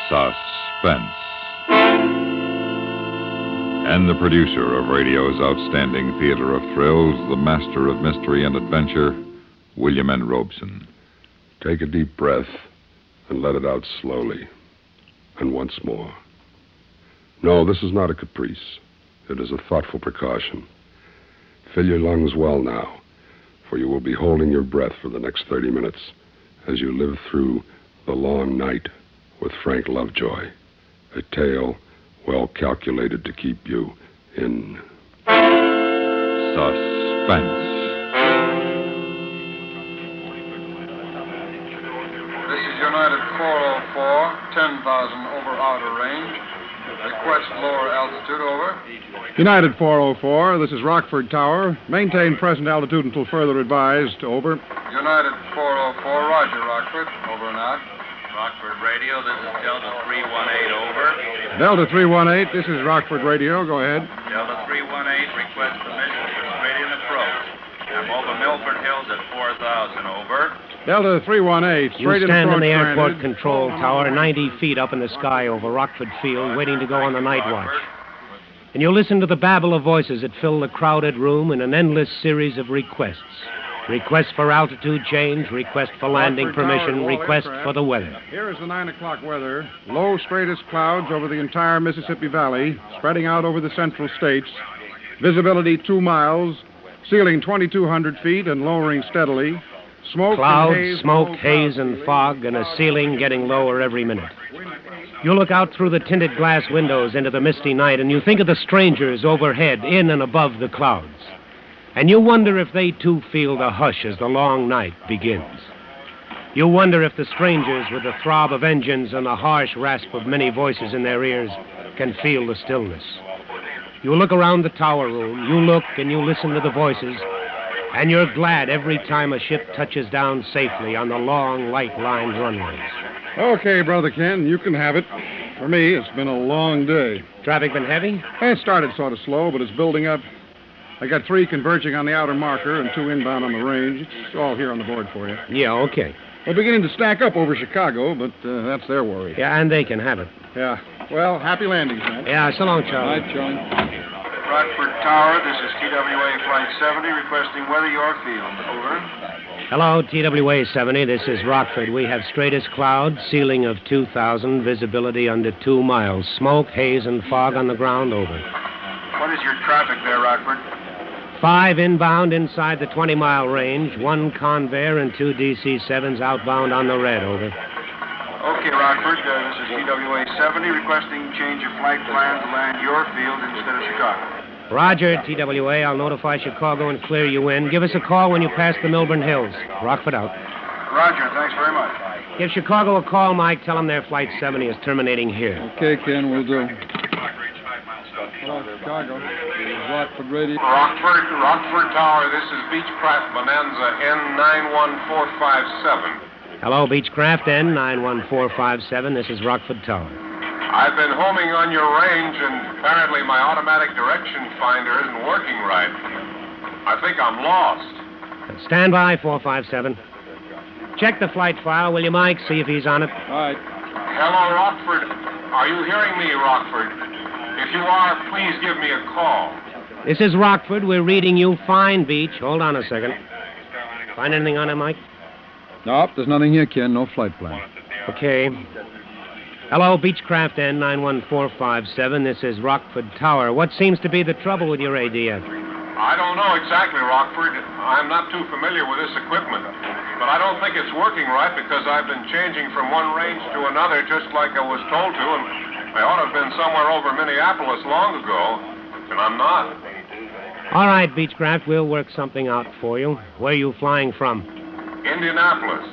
Suspense. And the producer of radio's outstanding theater of thrills, the master of mystery and adventure, William N. Robeson. Take a deep breath and let it out slowly. And once more. No, this is not a caprice. It is a thoughtful precaution. Fill your lungs well now, for you will be holding your breath for the next 30 minutes as you live through The Long Night with Frank Lovejoy, a tale well calculated to keep you in suspense. This is United 404, 10,000 over outer range. Request lower altitude, over. United 404, this is Rockford Tower. Maintain present altitude until further advised, over. United 404, roger, Rockford. Over and out. Rockford Radio, this is Delta 318, over. Delta 318, this is Rockford Radio, go ahead. Delta 318, request permission for gradient approach. I'm over Milford Hills at 4,000, over. Delta 318, straight You stand in in the approach, airport granted. control tower 90 feet up in the sky over Rockford Field, waiting to go on the night watch. And you listen to the babble of voices that fill the crowded room in an endless series of requests. Request for altitude change, request for landing Rockford Tower, permission, all request aircraft. for the weather. Here is the 9 o'clock weather. Low, straightest clouds over the entire Mississippi Valley, spreading out over the central states. Visibility 2 miles, ceiling 2,200 feet and lowering steadily. Smoke Clouds, and haze, smoke, low haze, cloud and ceiling. fog, and a ceiling getting lower every minute. You look out through the tinted glass windows into the misty night, and you think of the strangers overhead, in and above the clouds. And you wonder if they, too, feel the hush as the long night begins. You wonder if the strangers, with the throb of engines and the harsh rasp of many voices in their ears, can feel the stillness. You look around the tower room, you look and you listen to the voices, and you're glad every time a ship touches down safely on the long, light-lined runways. Okay, Brother Ken, you can have it. For me, it's been a long day. Traffic been heavy? It started sort of slow, but it's building up. I got 3 converging on the outer marker and 2 inbound on the range. It's all here on the board for you. Yeah, okay. We're beginning to stack up over Chicago, but that's their worry. Yeah, and they can have it. Yeah. Well, happy landings, man. Yeah, so long, Charlie. Night, Charlie. Rockford Tower, this is TWA Flight 70, requesting weather your field. Over. Hello, TWA 70. This is Rockford. We have straightest clouds, ceiling of 2,000, visibility under 2 miles. Smoke, haze, and fog on the ground, over. What is your traffic there, Rockford? 5 inbound inside the 20-mile range, 1 Convair and 2 DC-7s outbound on the red, over. Okay, Rockford, this is TWA 70, requesting change of flight plan to land your field instead of Chicago. Roger, TWA. I'll notify Chicago and clear you in. Give us a call when you pass the Milburn Hills. Rockford out. Roger, thanks very much. Give Chicago a call, Mike. Tell them their Flight 70 is terminating here. Okay, Ken, we'll do. Hello, Chicago. Rockford Radio. Rockford Tower, this is Beechcraft Bonanza N91457. Hello, Beechcraft N91457. This is Rockford Tower. I've been homing on your range, and apparently my automatic direction finder isn't working right. I think I'm lost. Stand by, 457. Check the flight file, will you, Mike? See if he's on it. All right. Hello, Rockford. Are you hearing me, Rockford? If you are, please give me a call. This is Rockford. We're reading you fine, Beach. Hold on a second. Find anything on it, Mike? Nope, there's nothing here, Ken. No flight plan. Okay. Hello, Beechcraft N91457. This is Rockford Tower. What seems to be the trouble with your ADF? I don't know exactly, Rockford. I'm not too familiar with this equipment. But I don't think it's working right because I've been changing from one range to another just like I was told to, and I ought to have been somewhere over Minneapolis long ago, and I'm not. All right, Beechcraft, we'll work something out for you. Where are you flying from? Indianapolis.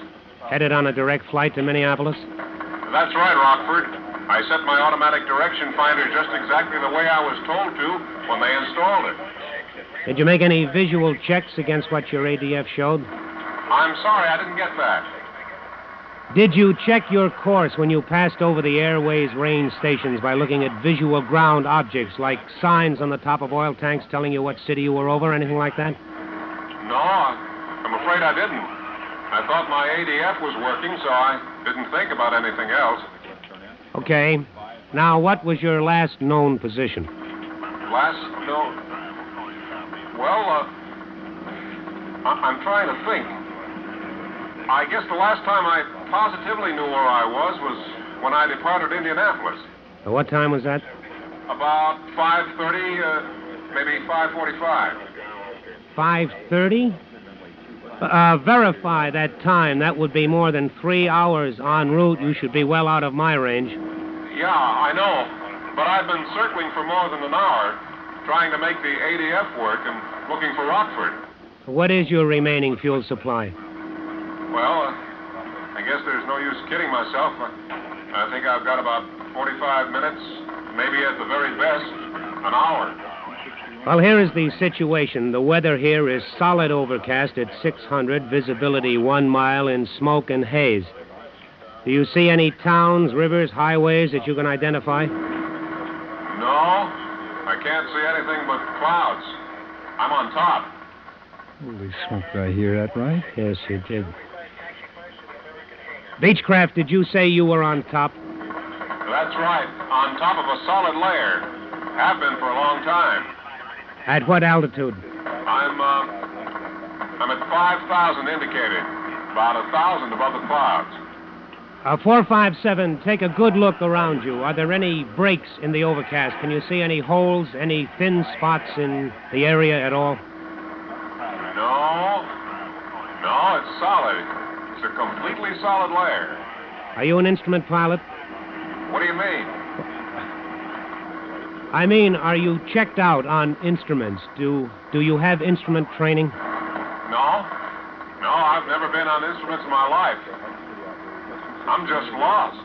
Headed on a direct flight to Minneapolis? That's right, Rockford. I set my automatic direction finder just exactly the way I was told to when they installed it. Did you make any visual checks against what your ADF showed? I'm sorry, I didn't get that. Did you check your course when you passed over the airways range stations by looking at visual ground objects like signs on the top of oil tanks telling you what city you were over, anything like that? No, I'm afraid I didn't. I thought my ADF was working, so I didn't think about anything else. Okay. Now, what was your last known position? Last known? Well, I'm trying to think. I guess the last time I positively knew where I was when I departed Indianapolis. What time was that? About 5:30, maybe 5:45. 5:30? Verify that time. That would be more than 3 hours en route. You should be well out of my range. Yeah, I know. But I've been circling for more than an hour, trying to make the ADF work and looking for Rockford. What is your remaining fuel supply? Well, I guess there's no use kidding myself. I think I've got about 45 minutes, maybe at the very best, an hour. Well, here is the situation. The weather here is solid overcast at 600, visibility 1 mile in smoke and haze. Do you see any towns, rivers, highways that you can identify? No, I can't see anything but clouds. I'm on top. Holy smoke, did I hear that right? Yes, you did. Beechcraft, did you say you were on top? That's right, on top of a solid layer. Have been for a long time. At what altitude? I'm at 5,000 indicated, about 1,000 above the clouds. 457, take a good look around you. Are there any breaks in the overcast? Can you see any holes, any thin spots in the area at all? No, it's solid. It's a completely solid layer. Are you an instrument pilot? What do you mean? I mean, are you checked out on instruments? Do you have instrument training? No, I've never been on instruments in my life. I'm just lost.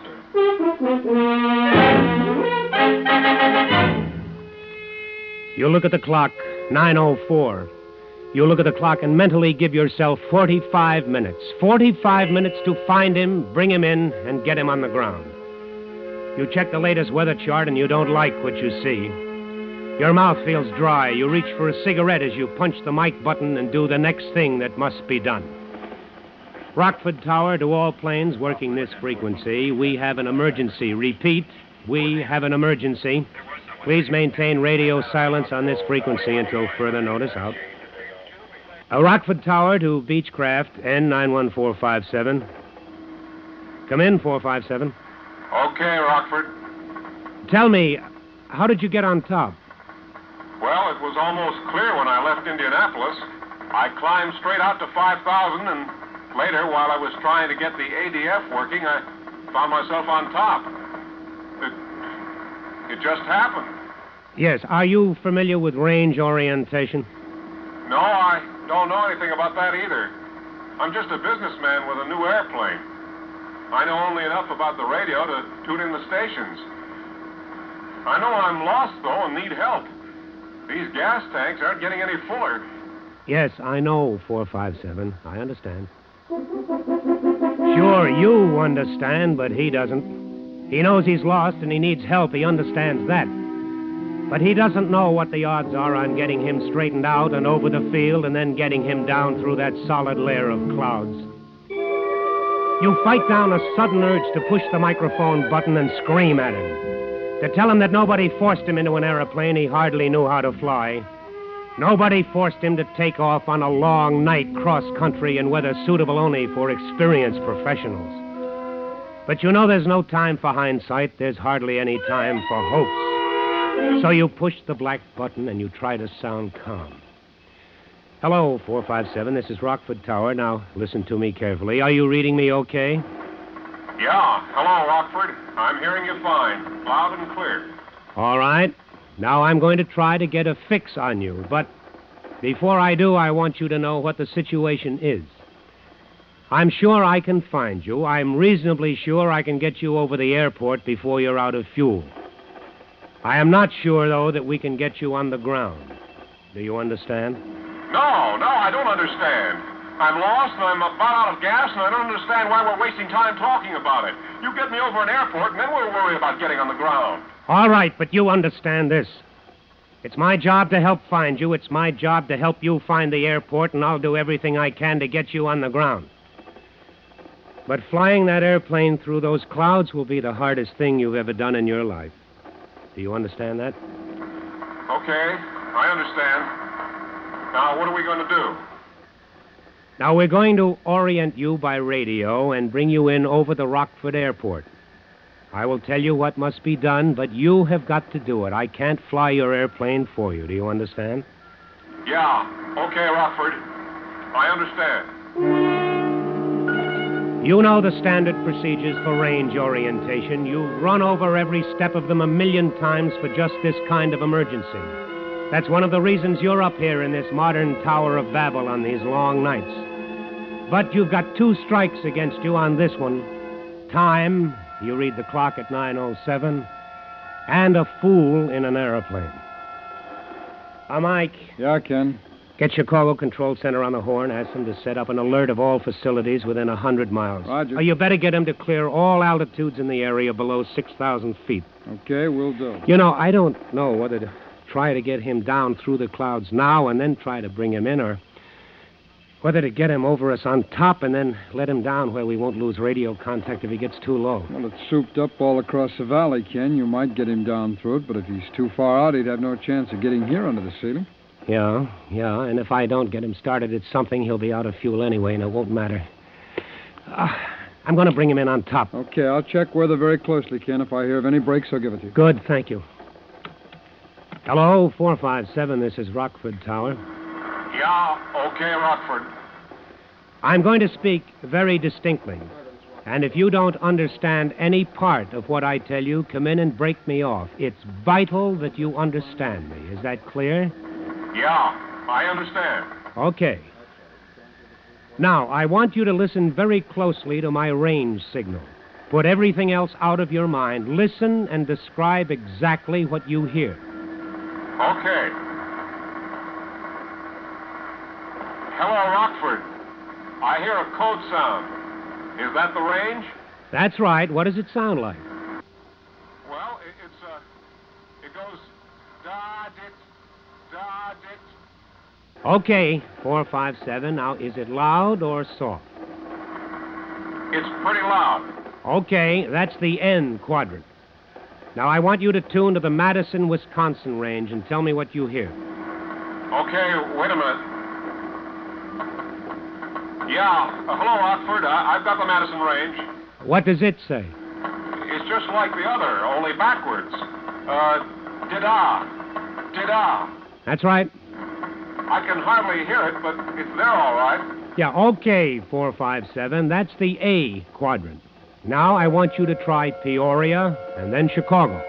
You look at the clock, 9:04. You look at the clock and mentally give yourself 45 minutes. 45 minutes to find him, bring him in, and get him on the ground. You check the latest weather chart and you don't like what you see. Your mouth feels dry. You reach for a cigarette as you punch the mic button and do the next thing that must be done. Rockford Tower, to all planes working this frequency, we have an emergency. Repeat, we have an emergency. Please maintain radio silence on this frequency until further notice. Out. Rockford Tower to Beechcraft, N91457. Come in, 457. Okay, Rockford. Tell me, how did you get on top? Well, it was almost clear when I left Indianapolis. I climbed straight out to 5,000, and later, while I was trying to get the ADF working, I found myself on top. It just happened. Yes. Are you familiar with range orientation? No, I don't know anything about that either. I'm just a businessman with a new airplane. I know only enough about the radio to tune in the stations. I know I'm lost, though, and need help. These gas tanks aren't getting any fuller. Yes, I know, 457. I understand. Sure, you understand, but he doesn't. He knows he's lost and he needs help. He understands that. But he doesn't know what the odds are on getting him straightened out and over the field and then getting him down through that solid layer of clouds. You fight down a sudden urge to push the microphone button and scream at him. To tell him that nobody forced him into an airplane he hardly knew how to fly. Nobody forced him to take off on a long night cross-country in weather suitable only for experienced professionals. But you know there's no time for hindsight. There's hardly any time for hopes. So you push the black button and you try to sound calm. Hello, 457. This is Rockford Tower. Now, listen to me carefully. Are you reading me okay? Yeah. Hello, Rockford. I'm hearing you fine. Loud and clear. All right. Now I'm going to try to get a fix on you. But before I do, I want you to know what the situation is. I'm sure I can find you. I'm reasonably sure I can get you over the airport before you're out of fuel. I am not sure, though, that we can get you on the ground. Do you understand? No, I don't understand. I'm lost and I'm about out of gas and I don't understand why we're wasting time talking about it. You get me over an airport and then we'll worry about getting on the ground. All right, but you understand this. It's my job to help find you. It's my job to help you find the airport, and I'll do everything I can to get you on the ground. But flying that airplane through those clouds will be the hardest thing you've ever done in your life. Do you understand that? Okay, I understand. Now, what are we going to do? Now, we're going to orient you by radio and bring you in over the Rockford Airport. I will tell you what must be done, but you have got to do it. I can't fly your airplane for you. Do you understand? Yeah. Okay, Rockford. I understand. You know the standard procedures for range orientation. You've run over every step of them 1,000,000 times for just this kind of emergency. That's one of the reasons you're up here in this modern Tower of Babel on these long nights. But you've got 2 strikes against you on this one. Time, you read the clock at 9:07, and a fool in an airplane. Mike. Yeah, Ken. Get Chicago Control Center on the horn. Ask them to set up an alert of all facilities within 100 miles. Roger. You better get them to clear all altitudes in the area below 6,000 feet. Okay, will do. You know, I don't know whether to try to get him down through the clouds now and then try to bring him in, or whether to get him over us on top and then let him down where we won't lose radio contact if he gets too low. Well, it's souped up all across the valley, Ken. You might get him down through it, but if he's too far out, he'd have no chance of getting here under the ceiling. Yeah, and if I don't get him started at something, he'll be out of fuel anyway, and it won't matter. I'm going to bring him in on top. Okay, I'll check weather very closely, Ken. If I hear of any breaks, I'll give it to you. Good, thank you. Hello, 457, this is Rockford Tower. Yeah, okay, Rockford. I'm going to speak very distinctly. And if you don't understand any part of what I tell you, come in and break me off. It's vital that you understand me. Is that clear? Yeah, I understand. Okay. Now, I want you to listen very closely to my range signal. Put everything else out of your mind. Listen and describe exactly what you hear. Okay. Hello, Rockford. I hear a code sound. Is that the range? That's right. What does it sound like? Well, it goes da-dit, da-dit. Okay, 457. Now, is it loud or soft? It's pretty loud. Okay, that's the N quadrant. Now, I want you to tune to the Madison, Wisconsin range and tell me what you hear. Okay, wait a minute. Yeah, hello, Rockford. I've got the Madison range. What does it say? It's just like the other, only backwards. Dida. Dida. That's right. I can hardly hear it, but it's there all right. Yeah, okay, 457. That's the A quadrant. Now I want you to try Peoria and then Chicago.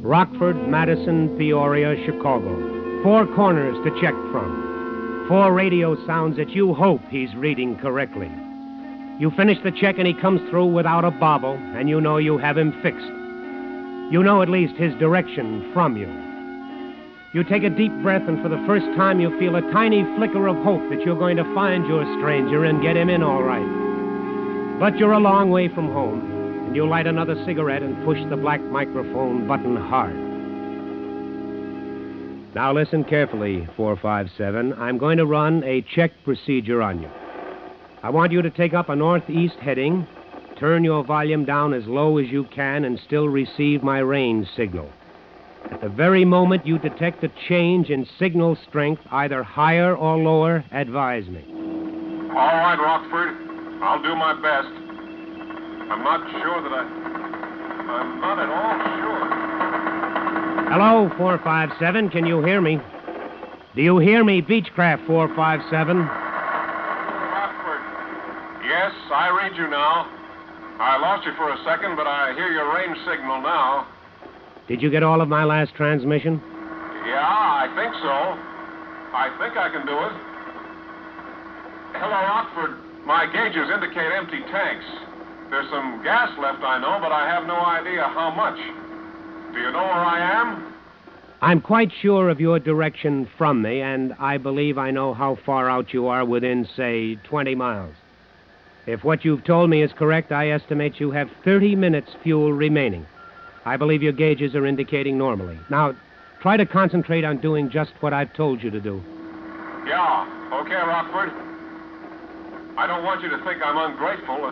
Rockford, Madison, Peoria, Chicago. 4 corners to check from. 4 radio sounds that you hope he's reading correctly. You finish the check and he comes through without a bobble, and you know you have him fixed. You know at least his direction from you. You take a deep breath, and for the first time you feel a tiny flicker of hope that you're going to find your stranger and get him in all right. But you're a long way from home, and you light another cigarette and push the black microphone button hard. Now listen carefully, 457. I'm going to run a check procedure on you. I want you to take up a northeast heading, turn your volume down as low as you can, and still receive my range signal. At the very moment you detect a change in signal strength, either higher or lower, advise me. All right, Rockford. I'll do my best. I'm not sure that I'm not at all sure. Hello, 457. Can you hear me? Do you hear me, Beechcraft 457? Rockford. Yes, I read you now. I lost you for a second, but I hear your range signal now. Did you get all of my last transmission? Yeah, I think so. I think I can do it. Hello, Rockford. My gauges indicate empty tanks. There's some gas left, I know, but I have no idea how much. Do you know where I am? I'm quite sure of your direction from me, and I believe I know how far out you are within, say, 20 miles. If what you've told me is correct, I estimate you have 30 minutes fuel remaining. I believe your gauges are indicating normally. Now, Try to concentrate on doing just what I've told you to do. Yeah, okay, Rockford. I don't want you to think I'm ungrateful.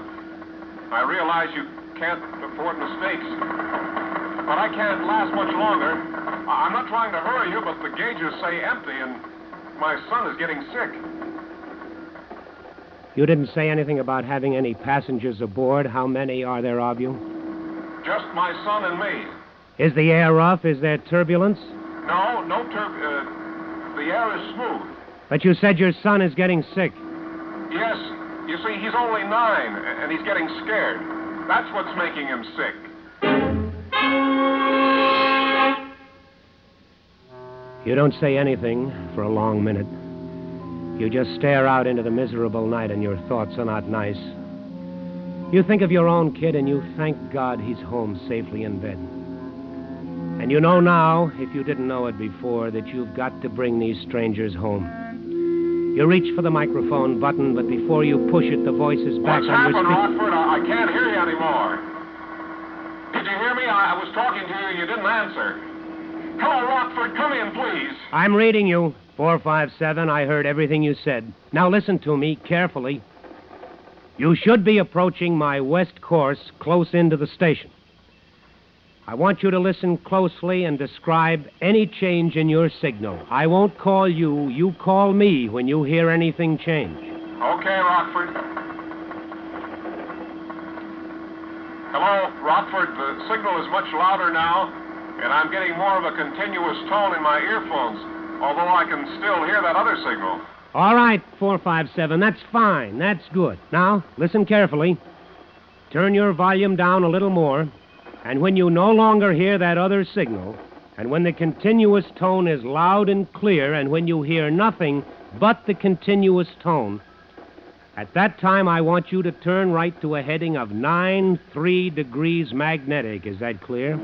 I realize you can't afford mistakes. But I can't last much longer. I'm not trying to hurry you, but the gauges say empty, and my son is getting sick. You didn't say anything about having any passengers aboard. How many are there of you? Just my son and me. Is the air rough? Is there turbulence? No the air is smooth. But you said your son is getting sick. Yes. You see, he's only 9, and he's getting scared. That's what's making him sick. You don't say anything for a long minute. You just stare out into the miserable night, and your thoughts are not nice. You think of your own kid, and you thank God he's home safely in bed. And you know now, if you didn't know it before, that you've got to bring these strangers home. You reach for the microphone button, but before you push it, the voice is back What's on your happened, Rockford? I can't hear you anymore. Did you hear me? I was talking to you. You didn't answer. Hello, Rockford. Come in, please. I'm reading you. 457, I heard everything you said. Now listen to me carefully. You should be approaching my west course close into the station. I want you to listen closely and describe any change in your signal. I won't call you. You call me when you hear anything change. Okay, Rockford. Hello, Rockford. The signal is much louder now, and I'm getting more of a continuous tone in my earphones, although I can still hear that other signal. All right, 457. That's fine. That's good. Now, listen carefully. Turn your volume down a little more. And when you no longer hear that other signal, and when the continuous tone is loud and clear, and when you hear nothing but the continuous tone, at that time I want you to turn right to a heading of 93 degrees magnetic. Is that clear?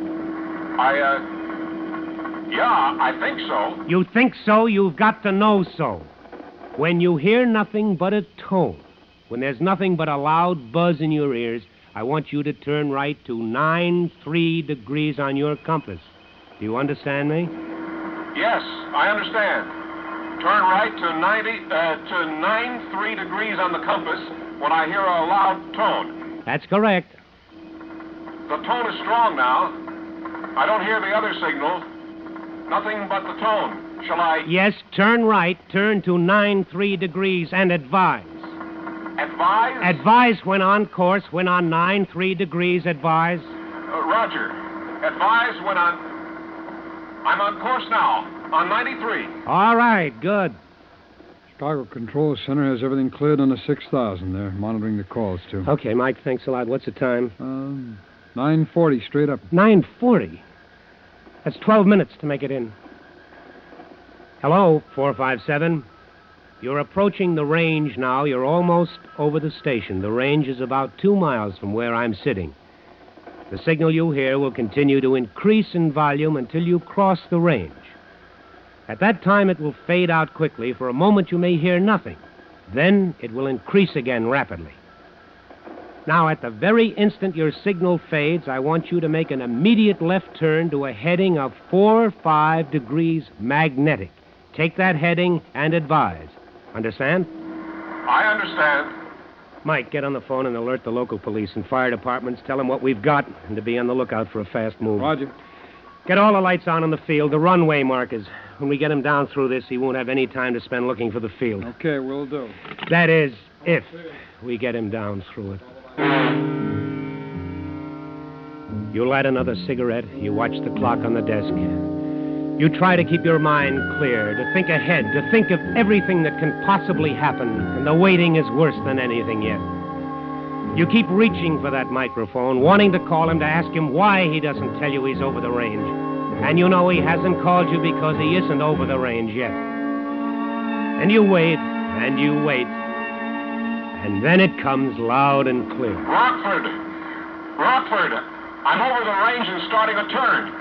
Yeah, I think so. You think so? You've got to know so. When you hear nothing but a tone, when there's nothing but a loud buzz in your ears, I want you to turn right to 93 degrees on your compass. Do you understand me? Yes, I understand. Turn right to 93 degrees on the compass when I hear a loud tone. That's correct. The tone is strong now. I don't hear the other signal. Nothing but the tone. Shall I... Yes, turn right, turn to 93 degrees, and advise. Advise? Advise when on course, when on 93 degrees, advise. Roger. Advise when I'm on course now, on 93. All right, good. Chicago Control Center has everything cleared on the 6000. They're monitoring the calls, too. Okay, Mike, thanks a lot. What's the time? 9:40, straight up. 9:40? That's 12 minutes to make it in. Hello, 457. You're approaching the range now. You're almost over the station. The range is about 2 miles from where I'm sitting. The signal you hear will continue to increase in volume until you cross the range. At that time, it will fade out quickly. For a moment, you may hear nothing. Then it will increase again rapidly. Now, at the very instant your signal fades, I want you to make an immediate left turn to a heading of 45 degrees magnetic. Take that heading and advise. Understand? I understand. Mike, get on the phone and alert the local police and fire departments. Tell them what we've got and to be on the lookout for a fast move. Roger. Get all the lights on in the field, the runway markers. When we get him down through this, he won't have any time to spend looking for the field. Okay, will do. That is, if we get him down through it. You light another cigarette. You watch the clock on the desk. You try to keep your mind clear, to think ahead, to think of everything that can possibly happen, and the waiting is worse than anything yet. You keep reaching for that microphone, wanting to call him to ask him why he doesn't tell you he's over the range. And you know he hasn't called you because he isn't over the range yet. And you wait, and you wait, and then it comes loud and clear. Rockford, I'm over the range and starting a turn.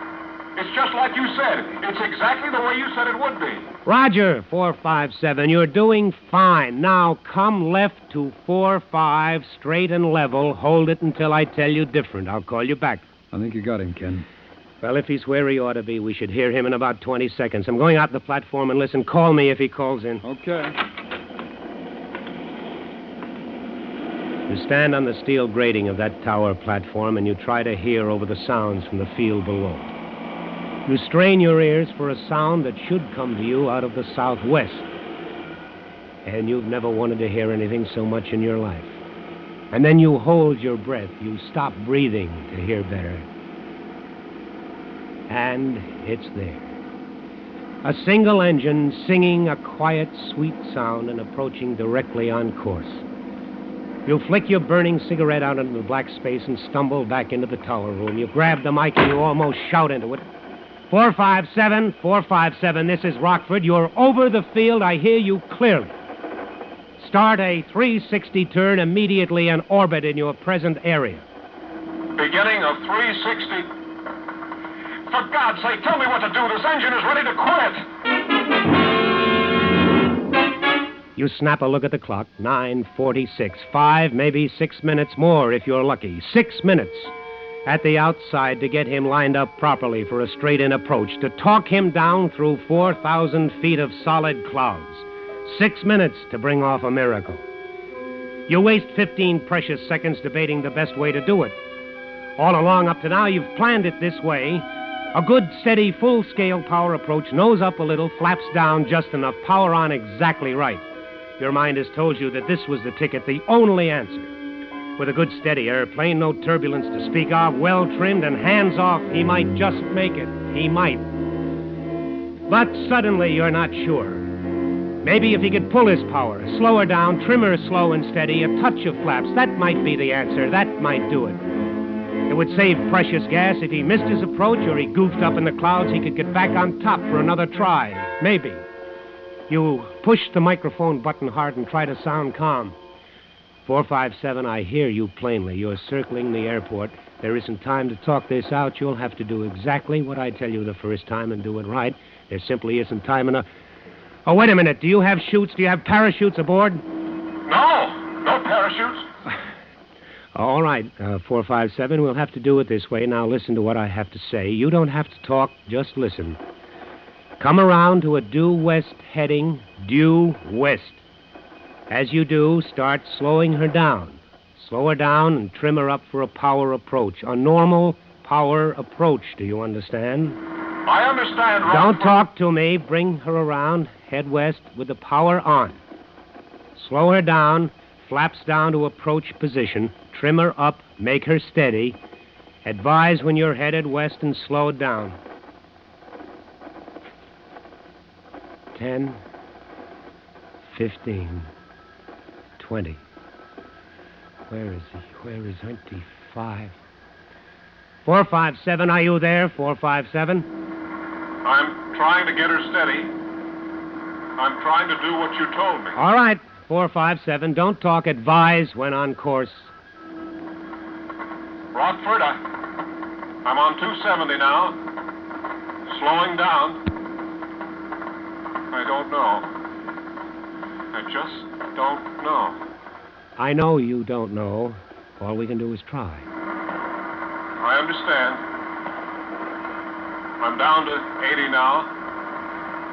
It's just like you said. It's exactly the way you said it would be. Roger, 457. You're doing fine. Now come left to 45, straight and level. Hold it until I tell you different. I'll call you back. I think you got him, Ken. Well, if he's where he ought to be, we should hear him in about 20 seconds. I'm going out to the platform and listen. Call me if he calls in. Okay. You stand on the steel grating of that tower platform and you try to hear over the sounds from the field below. You strain your ears for a sound that should come to you out of the southwest. And you've never wanted to hear anything so much in your life. And then you hold your breath. You stop breathing to hear better. And it's there. A single engine singing a quiet, sweet sound and approaching directly on course. You flick your burning cigarette out into the black space and stumble back into the tower room. You grab the mic and you almost shout into it. 457, 457, this is Rockford. You're over the field. I hear you clearly. Start a 360 turn immediately and orbit in your present area. Beginning of 360. For God's sake, tell me what to do. This engine is ready to quit. You snap a look at the clock. 9:46. 5, maybe 6 minutes more if you're lucky. 6 minutes at the outside to get him lined up properly for a straight-in approach, to talk him down through 4,000 feet of solid clouds. 6 minutes to bring off a miracle. You waste 15 precious seconds debating the best way to do it. All along up to now, you've planned it this way. A good, steady, full-scale power approach, nose up a little, flaps down just enough, power on exactly right. Your mind has told you that this was the ticket, the only answer. With a good, steady airplane, no turbulence to speak of, well-trimmed and hands off, he might just make it. He might. But suddenly, you're not sure. Maybe if he could pull his power, slow her down, trim her slow and steady, a touch of flaps, that might be the answer. That might do it. It would save precious gas. If he missed his approach or he goofed up in the clouds, he could get back on top for another try. Maybe. You push the microphone button hard and try to sound calm. 457, I hear you plainly. You're circling the airport. There isn't time to talk this out. You'll have to do exactly what I tell you the first time and do it right. There simply isn't time enough. Oh, wait a minute. Do you have chutes? Do you have parachutes aboard? No parachutes. All right, 457, we'll have to do it this way. Now listen to what I have to say. You don't have to talk, just listen. Come around to a due west heading, due west. As you do, start slowing her down. Slow her down and trim her up for a power approach. A normal power approach, do you understand? I understand, Rockford. Don't talk to me. Bring her around, head west with the power on. Slow her down, flaps down to approach position. Trim her up, make her steady. Advise when you're headed west and slow down. 10, 15, 20. Where is he? Where is empty? 5. 457, are you there? 457? I'm trying to get her steady. I'm trying to do what you told me. All right, 457, don't talk. Advise when on course. Rockford, I'm on 270 now. Slowing down. I don't know. I just don't know. I know you don't know. All we can do is try. I understand. I'm down to 80 now.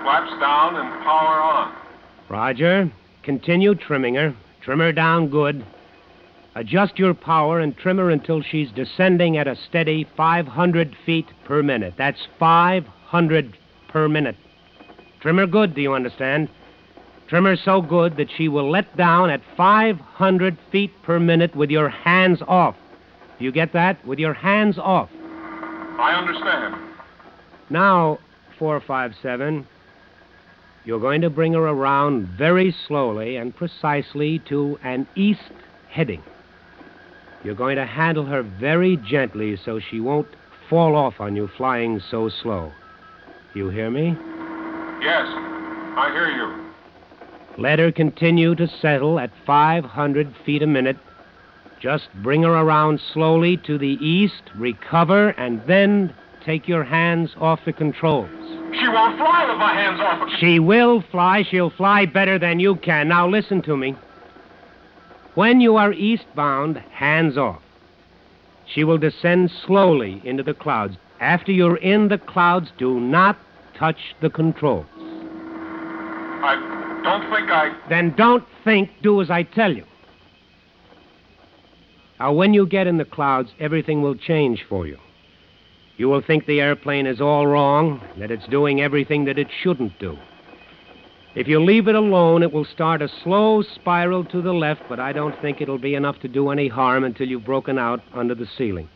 Flaps down and power on. Roger. Continue trimming her. Trim her down good. Adjust your power and trim her until she's descending at a steady 500 feet per minute. That's 500 per minute. Trim her good, do you understand? Trim her so good that she will let down at 500 feet per minute with your hands off. Do you get that? With your hands off. I understand. Now, 457, you're going to bring her around very slowly and precisely to an east heading. You're going to handle her very gently so she won't fall off on you flying so slow. You hear me? Yes, I hear you. Let her continue to settle at 500 feet a minute. Just bring her around slowly to the east, recover, and then take your hands off the controls. She won't fly with my hands off. She will fly. She'll fly better than you can. Now listen to me. When you are eastbound, hands off. She will descend slowly into the clouds. After you're in the clouds, do not touch the controls. I don't think I... Then don't think, do as I tell you. Now, when you get in the clouds, everything will change for you. You will think the airplane is all wrong, that it's doing everything that it shouldn't do. If you leave it alone, it will start a slow spiral to the left, but I don't think it'll be enough to do any harm until you've broken out under the ceiling.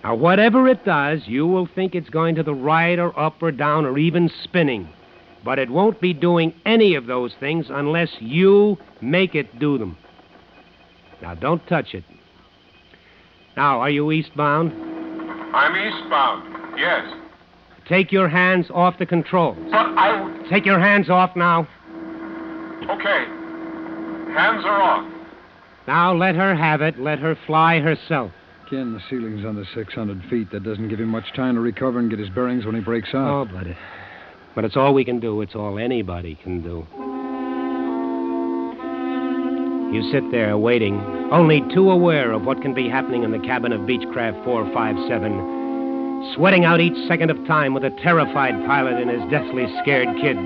Now, whatever it does, you will think it's going to the right or up or down or even spinning. But it won't be doing any of those things unless you make it do them. Now, don't touch it. Now, are you eastbound? I'm eastbound, yes. Take your hands off the controls. But Take your hands off now. Okay. Hands are off. Now, let her have it. Let her fly herself. Ken, the ceiling's under 600 feet. That doesn't give him much time to recover and get his bearings when he breaks out. Oh, but it's all we can do. It's all anybody can do. You sit there waiting, only too aware of what can be happening in the cabin of Beechcraft 457, sweating out each second of time with a terrified pilot and his deathly scared kid.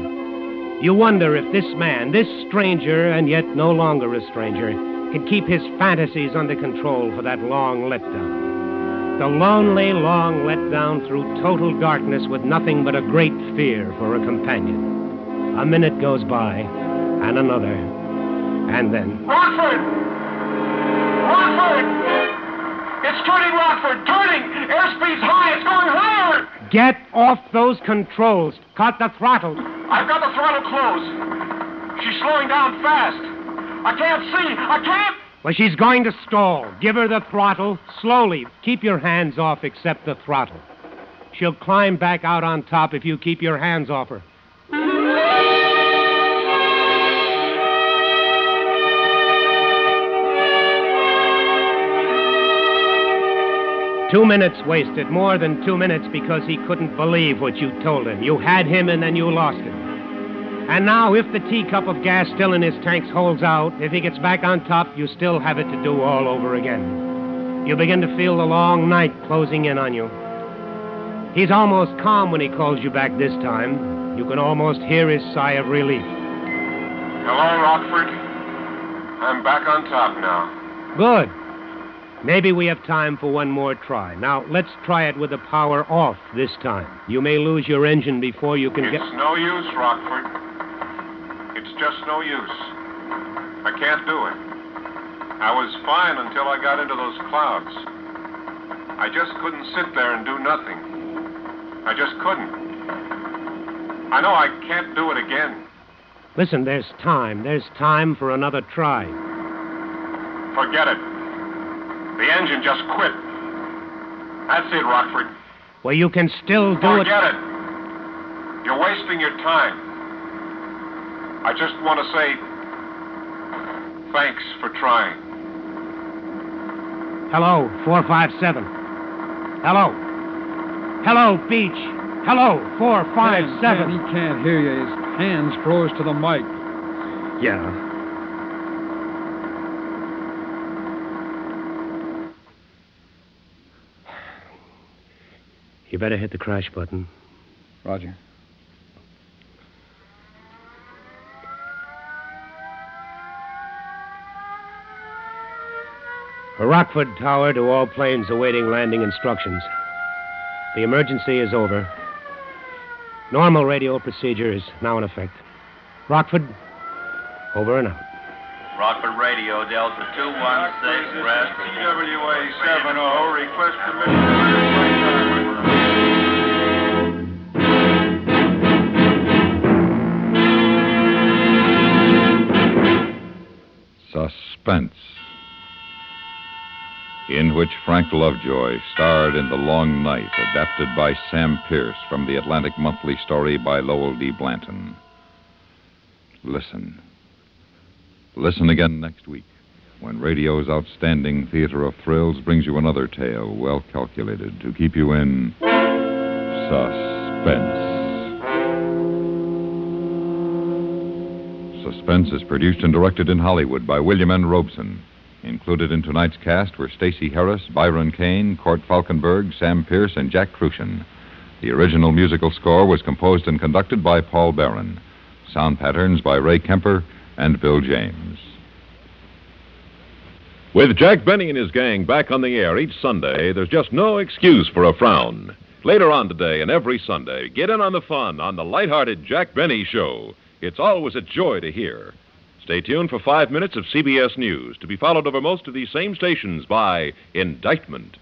You wonder if this man, this stranger, and yet no longer a stranger, can keep his fantasies under control for that long letdown. The lonely, long letdown through total darkness with nothing but a great fear for a companion. A minute goes by, and another, and then... Rockford! Rockford! It's turning, Rockford! Turning! Airspeed's high! It's going higher! Get off those controls. Cut the throttle. I've got the throttle closed. She's slowing down fast. I can't see. I can't... Well, she's going to stall. Give her the throttle. Slowly. Keep your hands off except the throttle. She'll climb back out on top if you keep your hands off her. 2 minutes wasted, more than 2 minutes, because he couldn't believe what you told him. You had him and then you lost him. And now, if the teacup of gas still in his tanks holds out, if he gets back on top, you still have it to do all over again. You begin to feel the long night closing in on you. He's almost calm when he calls you back this time. You can almost hear his sigh of relief. Hello, Rockford. I'm back on top now. Good. Maybe we have time for one more try. Now, let's try it with the power off this time. You may lose your engine before you can It's no use, Rockford. It's just no use. I can't do it. I was fine until I got into those clouds. I just couldn't sit there and do nothing. I just couldn't. I know I can't do it again. Listen, there's time. There's time for another try. Forget it. The engine just quit. That's it, Rockford. Well, you can still do it. Forget it. You're wasting your time. I just want to say thanks for trying. Hello, 457. Hello. Hello, Beach. Hello, 457. He can't hear you. His hands froze to the mic. Yeah. You better hit the crash button. Roger. Rockford Tower to all planes awaiting landing instructions. The emergency is over. Normal radio procedure is now in effect. Rockford, over and out. Rockford Radio, Delta 216, rest. CWA 70, request permission. Suspense, in which Frank Lovejoy starred in The Long Night, adapted by Sam Pierce from the Atlantic Monthly story by Lowell D. Blanton. Listen. Listen again next week, when radio's outstanding theater of thrills brings you another tale well calculated to keep you in suspense. Suspense is produced and directed in Hollywood by William N. Robeson. Included in tonight's cast were Stacey Harris, Byron Kane, Court Falkenberg, Sam Pierce, and Jack Crucian. The original musical score was composed and conducted by Paul Barron. Sound patterns by Ray Kemper and Bill James. With Jack Benny and his gang back on the air each Sunday, there's just no excuse for a frown. Later on today and every Sunday, get in on the fun on the lighthearted Jack Benny Show. It's always a joy to hear. Stay tuned for 5 minutes of CBS News, to be followed over most of these same stations by Indictment.